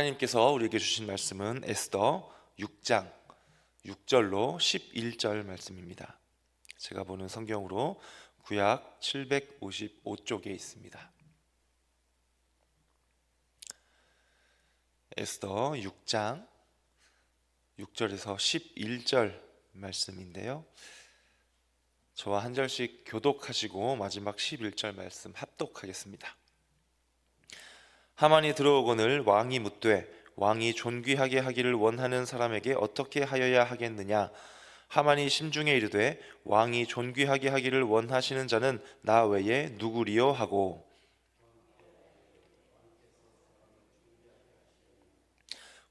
하나님께서 우리에게 주신 말씀은 에스더 6장 6절로 11절 말씀입니다. 제가 보는 성경으로 구약 755쪽에 있습니다. 에스더 6장 6절에서 11절 말씀인데요. 저와 한 절씩 교독하시고 마지막 11절 말씀 합독하겠습니다. 하만이 들어오거늘 왕이 묻되 왕이 존귀하게 하기를 원하는 사람에게 어떻게 하여야 하겠느냐. 하만이 심중에 이르되 왕이 존귀하게 하기를 원하시는 자는 나 외에 누구리요 하고,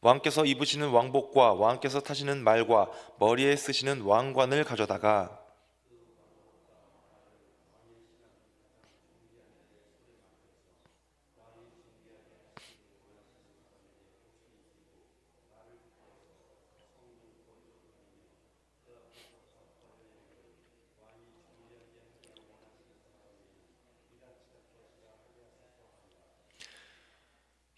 왕께서 입으시는 왕복과 왕께서 타시는 말과 머리에 쓰시는 왕관을 가져다가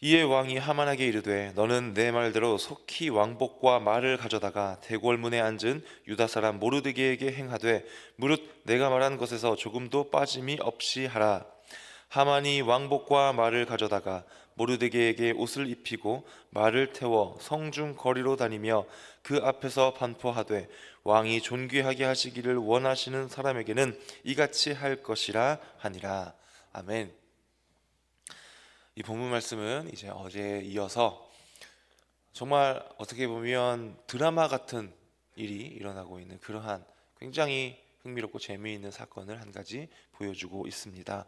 이에 왕이 하만에게 이르되 너는 내 말대로 속히 왕복과 말을 가져다가 대궐문에 앉은 유다 사람 모르드게에게 행하되 무릇 내가 말한 것에서 조금도 빠짐이 없이 하라. 하만이 왕복과 말을 가져다가 모르드게에게 옷을 입히고 말을 태워 성중 거리로 다니며 그 앞에서 반포하되 왕이 존귀하게 하시기를 원하시는 사람에게는 이같이 할 것이라 하니라. 아멘. 이 본문 말씀은 이제 어제에 이어서 정말 어떻게 보면 드라마 같은 일이 일어나고 있는 그러한 굉장히 흥미롭고 재미있는 사건을 한 가지 보여주고 있습니다.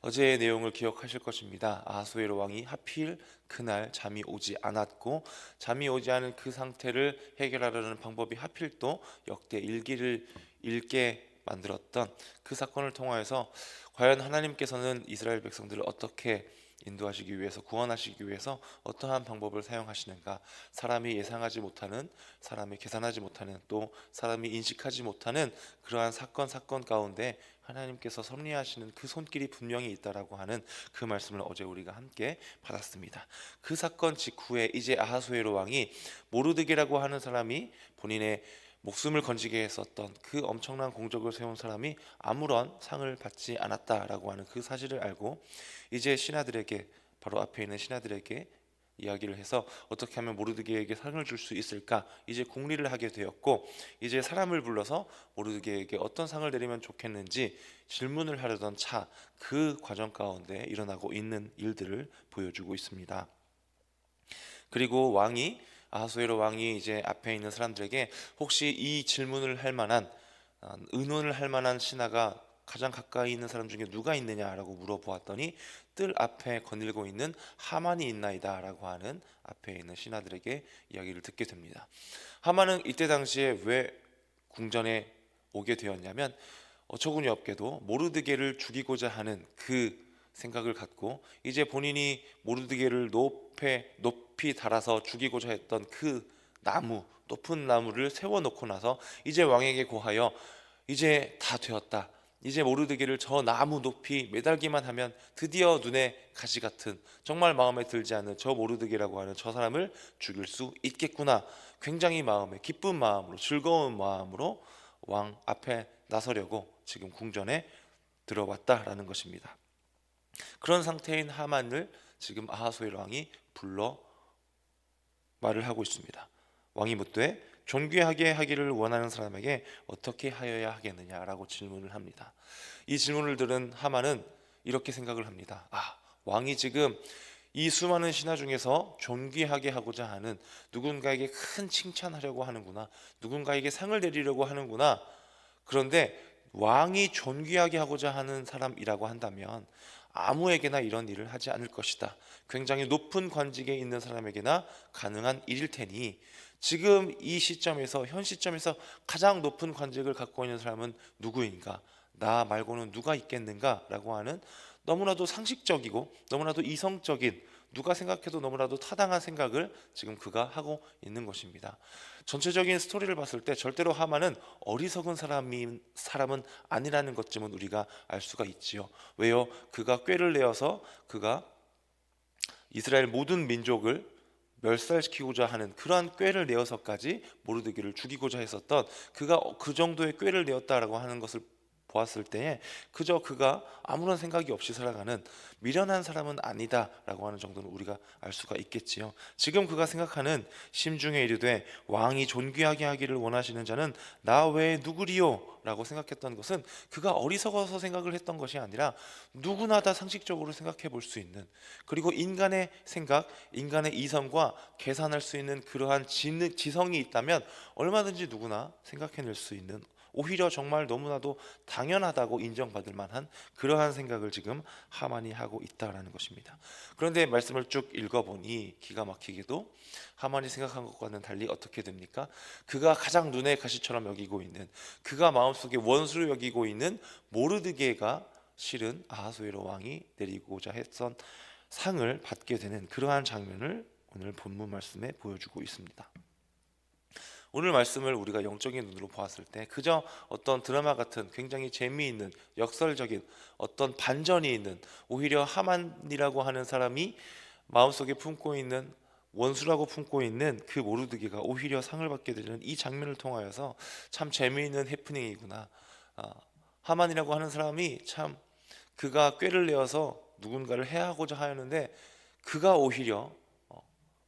어제의 내용을 기억하실 것입니다. 아하수에로 왕이 하필 그날 잠이 오지 않았고, 잠이 오지 않은 그 상태를 해결하려는 방법이 하필 또 역대 일기를 읽게 만들었던 그 사건을 통하여서 과연 하나님께서는 이스라엘 백성들을 어떻게 인도하시기 위해서, 구원하시기 위해서 어떠한 방법을 사용하시는가, 사람이 예상하지 못하는, 사람이 계산하지 못하는, 또 사람이 인식하지 못하는 그러한 사건 가운데 하나님께서 섭리하시는 그 손길이 분명히 있다라고 하는 그 말씀을 어제 우리가 함께 받았습니다. 그 사건 직후에 이제 아하수에로 왕이 모르드게라고 하는 사람이 본인의 목숨을 건지게 했었던 그 엄청난 공적을 세운 사람이 아무런 상을 받지 않았다라고 하는 그 사실을 알고 이제 신하들에게, 바로 앞에 있는 신하들에게 이야기를 해서 어떻게 하면 모르드게에게 상을 줄 수 있을까, 이제 궁리를 하게 되었고, 이제 사람을 불러서 모르드게에게 어떤 상을 내리면 좋겠는지 질문을 하려던 차, 그 과정 가운데 일어나고 있는 일들을 보여주고 있습니다. 그리고 아하수에로 왕이 이제 앞에 있는 사람들에게 혹시 이 질문을 할 만한, 의논을 할 만한 신하가 가장 가까이 있는 사람 중에 누가 있느냐라고 물어보았더니 뜰 앞에 거닐고 있는 하만이 있나이다 라고 하는 앞에 있는 신하들에게 이야기를 듣게 됩니다. 하만은 이때 당시에 왜 궁전에 오게 되었냐면 어처구니 없게도 모르드게를 죽이고자 하는 그 생각을 갖고 이제 본인이 모르드게를 높이 달아서 죽이고자 했던 그 높은 나무를 세워놓고 나서 이제 왕에게 고하여 이제 다 되었다, 이제 모르드게를 저 나무 높이 매달기만 하면 드디어 눈에 가시 같은, 정말 마음에 들지 않는 저 모르드게라고 하는 저 사람을 죽일 수 있겠구나, 굉장히 마음에 기쁜 마음으로, 즐거운 마음으로 왕 앞에 나서려고 지금 궁전에 들어왔다라는 것입니다. 그런 상태인 하만을 지금 아하수에로 왕이 불러 말을 하고 있습니다. 왕이 묻되 존귀하게 하기를 원하는 사람에게 어떻게 하여야 하겠느냐라고 질문을 합니다. 이 질문을 들은 하만은 이렇게 생각을 합니다. 왕이 지금 이 수많은 신하 중에서 존귀하게 하고자 하는, 누군가에게 큰 칭찬하려고 하는구나, 누군가에게 상을 내리려고 하는구나. 그런데 왕이 존귀하게 하고자 하는 사람이라고 한다면 아무에게나 이런 일을 하지 않을 것이다. 굉장히 높은 관직에 있는 사람에게나 가능한 일일 테니 지금 이 시점에서, 현 시점에서 가장 높은 관직을 갖고 있는 사람은 누구인가? 나 말고는 누가 있겠는가? 라고 하는 너무나도 상식적이고 너무나도 이성적인, 누가 생각해도 너무나도 타당한 생각을 지금 그가 하고 있는 것입니다. 전체적인 스토리를 봤을 때 절대로 하만은 어리석은 사람은 아니라는 것쯤은 우리가 알 수가 있지요. 왜요? 그가 꾀를 내어서 그가 이스라엘 모든 민족을 멸살시키고자 하는 그러한 꾀를 내어서까지 모르드게를 죽이고자 했었던, 그가 그 정도의 꾀를 내었다라고 하는 것을 보았을 때에 그저 그가 아무런 생각이 없이 살아가는 미련한 사람은 아니다라고 하는 정도는 우리가 알 수가 있겠지요. 지금 그가 생각하는 심중에 이르되 왕이 존귀하게 하기를 원하시는 자는 나 외에 누구리요? 라고 생각했던 것은 그가 어리석어서 생각을 했던 것이 아니라 누구나 다 상식적으로 생각해 볼 수 있는, 그리고 인간의 생각, 인간의 이성과 계산할 수 있는 그러한 지성이 있다면 얼마든지 누구나 생각해낼 수 있는, 오히려 정말 너무나도 당연하다고 인정받을 만한 그러한 생각을 지금 하만이 하고 있다라는 것입니다. 그런데 말씀을 쭉 읽어보니 기가 막히게도 하만이 생각한 것과는 달리 어떻게 됩니까? 그가 가장 눈의 가시처럼 여기고 있는, 그가 마음속에 원수로 여기고 있는 모르드게가 실은 아하수에로 왕이 내리고자 했던 상을 받게 되는 그러한 장면을 오늘 본문 말씀에 보여주고 있습니다. 오늘 말씀을 우리가 영적인 눈으로 보았을 때 그저 어떤 드라마 같은 굉장히 재미있는 역설적인 어떤 반전이 있는, 오히려 하만이라고 하는 사람이 마음속에 품고 있는, 원수라고 품고 있는 그 모르드게가 오히려 상을 받게 되는 이 장면을 통하여서 참 재미있는 해프닝이구나. 하만이라고 하는 사람이 참 그가 꾀를 내어서 누군가를 해하고자 하였는데 그가 오히려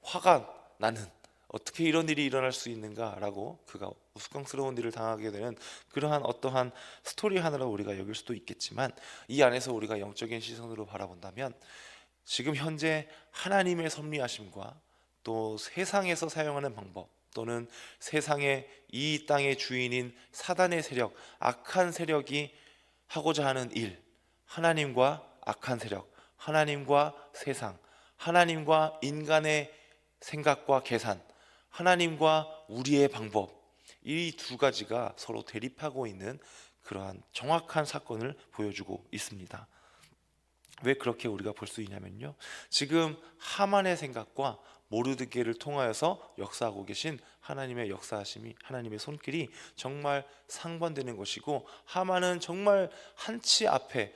화가 나는, 어떻게 이런 일이 일어날 수 있는가라고 그가 우스꽝스러운 일을 당하게 되는 그러한 어떠한 스토리 하나로 우리가 여길 수도 있겠지만, 이 안에서 우리가 영적인 시선으로 바라본다면 지금 현재 하나님의 섭리하심과 또 세상에서 사용하는 방법, 또는 세상의 이 땅의 주인인 사단의 세력, 악한 세력이 하고자 하는 일, 하나님과 악한 세력, 하나님과 세상, 하나님과 인간의 생각과 계산, 하나님과 우리의 방법, 이 두 가지가 서로 대립하고 있는 그러한 정확한 사건을 보여주고 있습니다. 왜 그렇게 우리가 볼 수 있냐면요, 지금 하만의 생각과 모르드게를 통하여서 역사하고 계신 하나님의 역사하심이, 하나님의 손길이 정말 상반되는 것이고, 하만은 정말 한치 앞에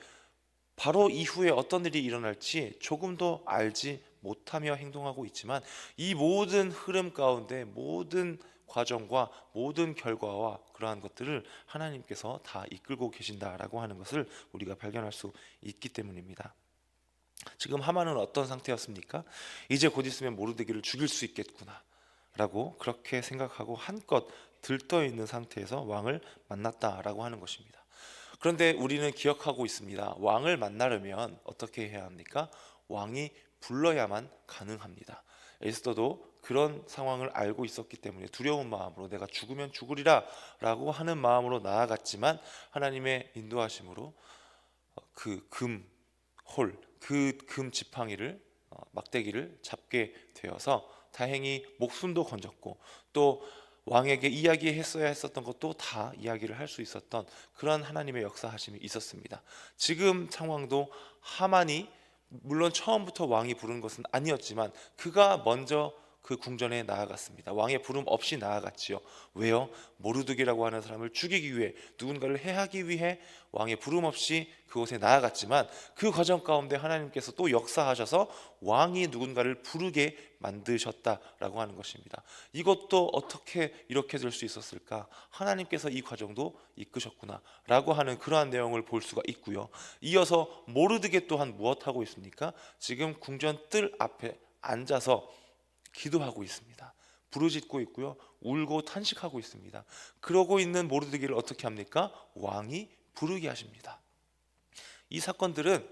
바로 이후에 어떤 일이 일어날지 조금도 알지 못하며 행동하고 있지만, 이 모든 흐름 가운데 모든 과정과 모든 결과와 그러한 것들을 하나님께서 다 이끌고 계신다라고 하는 것을 우리가 발견할 수 있기 때문입니다. 지금 하만은 어떤 상태였습니까? 이제 곧 있으면 모르드게를 죽일 수 있겠구나 라고 그렇게 생각하고 한껏 들떠 있는 상태에서 왕을 만났다라고 하는 것입니다. 그런데 우리는 기억하고 있습니다. 왕을 만나려면 어떻게 해야 합니까? 왕이 불러야만 가능합니다. 에스더도 그런 상황을 알고 있었기 때문에 두려운 마음으로 내가 죽으면 죽으리라 라고 하는 마음으로 나아갔지만, 하나님의 인도하심으로 그 금 지팡이를, 막대기를 잡게 되어서 다행히 목숨도 건졌고, 또 왕에게 이야기했어야 했었던 것도 다 이야기를 할 수 있었던 그런 하나님의 역사하심이 있었습니다. 지금 상황도 하만이 물론 처음부터 왕이 부른 것은 아니었지만 그가 먼저 그 궁전에 나아갔습니다. 왕의 부름 없이 나아갔지요. 왜요? 모르드게라고 하는 사람을 죽이기 위해, 누군가를 해하기 위해 왕의 부름 없이 그곳에 나아갔지만, 그 과정 가운데 하나님께서 또 역사하셔서 왕이 누군가를 부르게 만드셨다라고 하는 것입니다. 이것도 어떻게 이렇게 될 수 있었을까? 하나님께서 이 과정도 이끄셨구나 라고 하는 그러한 내용을 볼 수가 있고요. 이어서 모르드게 또한 무엇하고 있습니까? 지금 궁전 뜰 앞에 앉아서 기도하고 있습니다. 부르짖고 있고요, 울고 탄식하고 있습니다. 그러고 있는 모르드게를 어떻게 합니까? 왕이 부르게 하십니다. 이 사건들은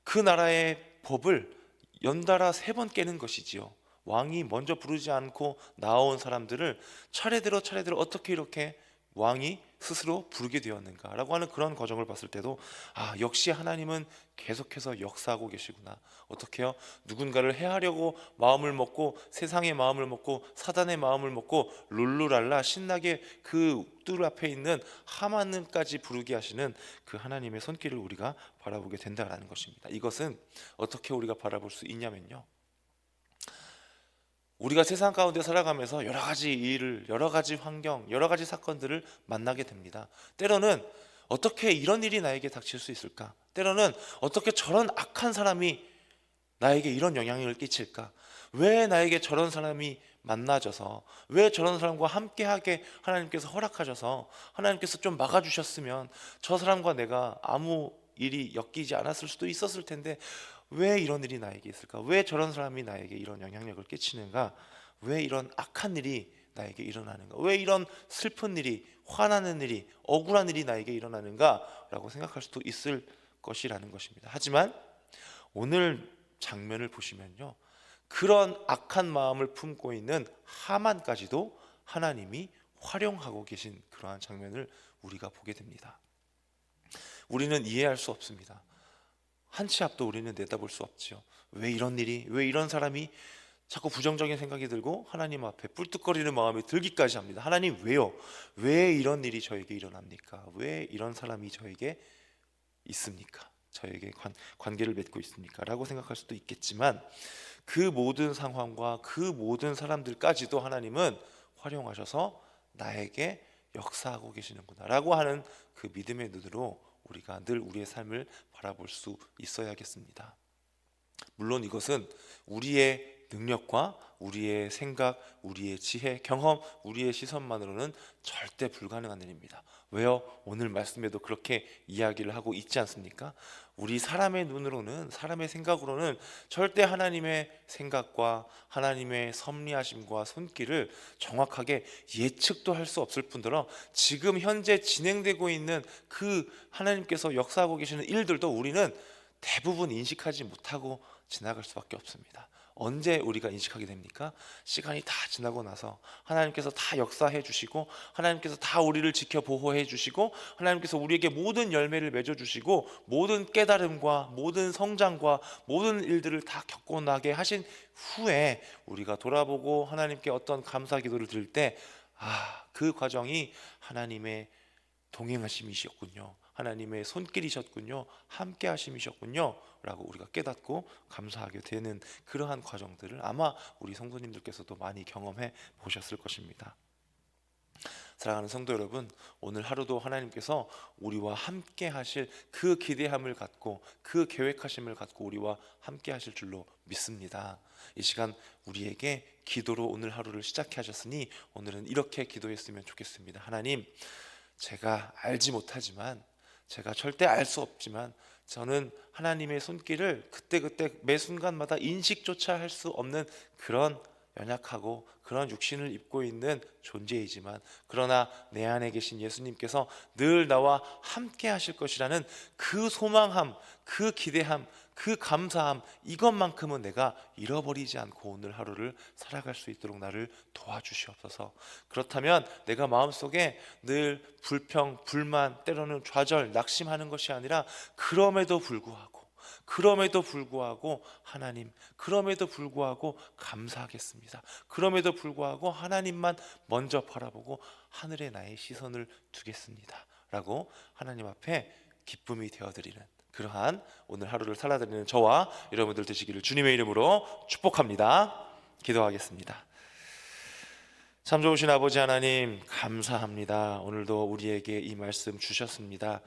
그 나라의 법을 연달아 3번 깨는 것이지요. 왕이 먼저 부르지 않고 나온 사람들을 차례대로 어떻게 이렇게 왕이 스스로 부르게 되었는가라고 하는 그런 과정을 봤을 때도, 역시 하나님은 계속해서 역사하고 계시구나. 어떻게요? 누군가를 해하려고 마음을 먹고, 세상의 마음을 먹고, 사단의 마음을 먹고 룰루랄라 신나게 그 뜰 앞에 있는 하만까지 부르게 하시는 그 하나님의 손길을 우리가 바라보게 된다라는 것입니다. 이것은 어떻게 우리가 바라볼 수 있냐면요, 우리가 세상 가운데 살아가면서 여러 가지 일을, 여러 가지 환경, 여러 가지 사건들을 만나게 됩니다. 때로는 어떻게 이런 일이 나에게 닥칠 수 있을까? 때로는 어떻게 저런 악한 사람이 나에게 이런 영향을 끼칠까? 왜 나에게 저런 사람이 만나져서, 왜 저런 사람과 함께하게 하나님께서 허락하셔서 하나님께서 좀 막아주셨으면 저 사람과 내가 아무 일이 엮이지 않았을 수도 있었을 텐데 왜 이런 일이 나에게 있을까? 왜 저런 사람이 나에게 이런 영향력을 끼치는가? 왜 이런 악한 일이 나에게 일어나는가? 왜 이런 슬픈 일이, 화나는 일이, 억울한 일이 나에게 일어나는가? 라고 생각할 수도 있을 것이라는 것입니다. 하지만 오늘 장면을 보시면요, 그런 악한 마음을 품고 있는 하만까지도 하나님이 활용하고 계신 그러한 장면을 우리가 보게 됩니다. 우리는 이해할 수 없습니다. 한 치 앞도 우리는 내다볼 수 없지요. 왜 이런 일이, 왜 이런 사람이 자꾸 부정적인 생각이 들고 하나님 앞에 뿔뚝거리는 마음이 들기까지 합니다. 하나님 왜요? 왜 이런 일이 저에게 일어납니까? 왜 이런 사람이 저에게 있습니까? 저에게 관계를 맺고 있습니까? 라고 생각할 수도 있겠지만 그 모든 상황과 그 모든 사람들까지도 하나님은 활용하셔서 나에게 역사하고 계시는구나 라고 하는 그 믿음의 눈으로 우리가 늘 우리의 삶을 바라볼 수 있어야겠습니다. 물론 이것은 우리의 능력과 우리의 생각, 우리의 지혜, 경험, 우리의 시선만으로는 절대 불가능한 일입니다. 왜요? 오늘 말씀에도 그렇게 이야기를 하고 있지 않습니까? 우리 사람의 눈으로는, 사람의 생각으로는 절대 하나님의 생각과 하나님의 섭리하심과 손길을 정확하게 예측도 할 수 없을 뿐더러 지금 현재 진행되고 있는 그 하나님께서 역사하고 계시는 일들도 우리는 대부분 인식하지 못하고 지나갈 수밖에 없습니다. 언제 우리가 인식하게 됩니까? 시간이 다 지나고 나서 하나님께서 다 역사해 주시고 하나님께서 다 우리를 지켜 보호해 주시고 하나님께서 우리에게 모든 열매를 맺어 주시고 모든 깨달음과 모든 성장과 모든 일들을 다 겪고 나게 하신 후에 우리가 돌아보고 하나님께 어떤 감사 기도를 드릴 때 그 과정이 하나님의 동행하심이셨군요, 하나님의 손길이셨군요, 함께 하심이셨군요 라고 우리가 깨닫고 감사하게 되는 그러한 과정들을 아마 우리 성도님들께서도 많이 경험해 보셨을 것입니다. 사랑하는 성도 여러분, 오늘 하루도 하나님께서 우리와 함께 하실 그 기대함을 갖고 그 계획하심을 갖고 우리와 함께 하실 줄로 믿습니다. 이 시간 우리에게 기도로 오늘 하루를 시작해 하셨으니 오늘은 이렇게 기도했으면 좋겠습니다. 하나님, 제가 알지 못하지만, 제가 절대 알 수 없지만 저는 하나님의 손길을 그때그때 매 순간마다 인식조차 할 수 없는 그런 연약하고 그런 육신을 입고 있는 존재이지만, 그러나 내 안에 계신 예수님께서 늘 나와 함께 하실 것이라는 그 소망함, 그 기대함, 그 감사함, 이것만큼은 내가 잃어버리지 않고 오늘 하루를 살아갈 수 있도록 나를 도와주시옵소서. 그렇다면 내가 마음속에 늘 불평, 불만, 때로는 좌절, 낙심하는 것이 아니라 그럼에도 불구하고 하나님, 그럼에도 불구하고 감사하겠습니다. 그럼에도 불구하고 하나님만 먼저 바라보고 하늘에 나의 시선을 두겠습니다 라고 하나님 앞에 기쁨이 되어드리는 그러한 오늘 하루를 살아드리는 저와 여러분들 되시기를 주님의 이름으로 축복합니다. 기도하겠습니다. 참 좋으신 아버지 하나님, 감사합니다. 오늘도 우리에게 이 말씀 주셨습니다.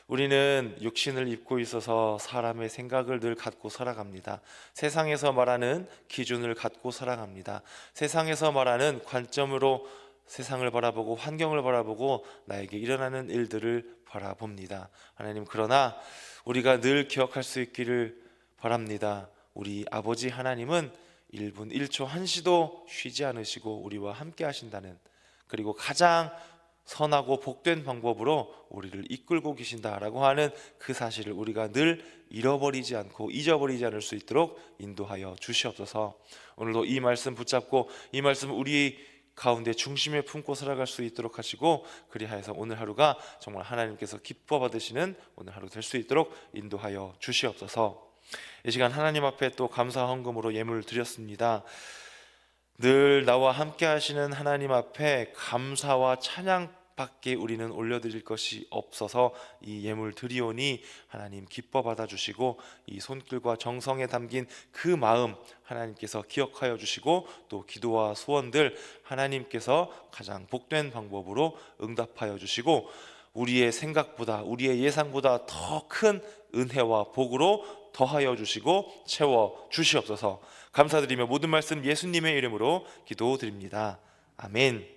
우리는 육신을 입고 있어서 사람의 생각을 늘 갖고 살아갑니다. 세상에서 말하는 기준을 갖고 살아갑니다. 세상에서 말하는 관점으로 세상을 바라보고 환경을 바라보고 나에게 일어나는 일들을 바라봅니다. 하나님, 그러나 우리가 늘 기억할 수 있기를 바랍니다. 우리 아버지 하나님은 1분 1초 1시도 쉬지 않으시고 우리와 함께 하신다는, 그리고 가장 선하고 복된 방법으로 우리를 이끌고 계신다라고 하는 그 사실을 우리가 늘 잃어버리지 않고 잊어버리지 않을 수 있도록 인도하여 주시옵소서. 오늘도 이 말씀 붙잡고 이 말씀 우리 가운데 중심에 품고 살아갈 수 있도록 하시고, 그리하여서 오늘 하루가 정말 하나님께서 기뻐 받으시는 오늘 하루 될 수 있도록 인도하여 주시옵소서. 이 시간 하나님 앞에 또 감사 헌금으로 예물을 드렸습니다. 늘 나와 함께 하시는 하나님 앞에 감사와 찬양밖에 우리는 올려드릴 것이 없어서 이 예물 드리오니 하나님 기뻐 받아주시고 이 손길과 정성에 담긴 그 마음 하나님께서 기억하여 주시고, 또 기도와 소원들 하나님께서 가장 복된 방법으로 응답하여 주시고 우리의 생각보다 우리의 예상보다 더 큰 은혜와 복으로 더하여 주시고 채워 주시옵소서. 감사드리며 모든 말씀 예수님의 이름으로 기도드립니다. 아멘.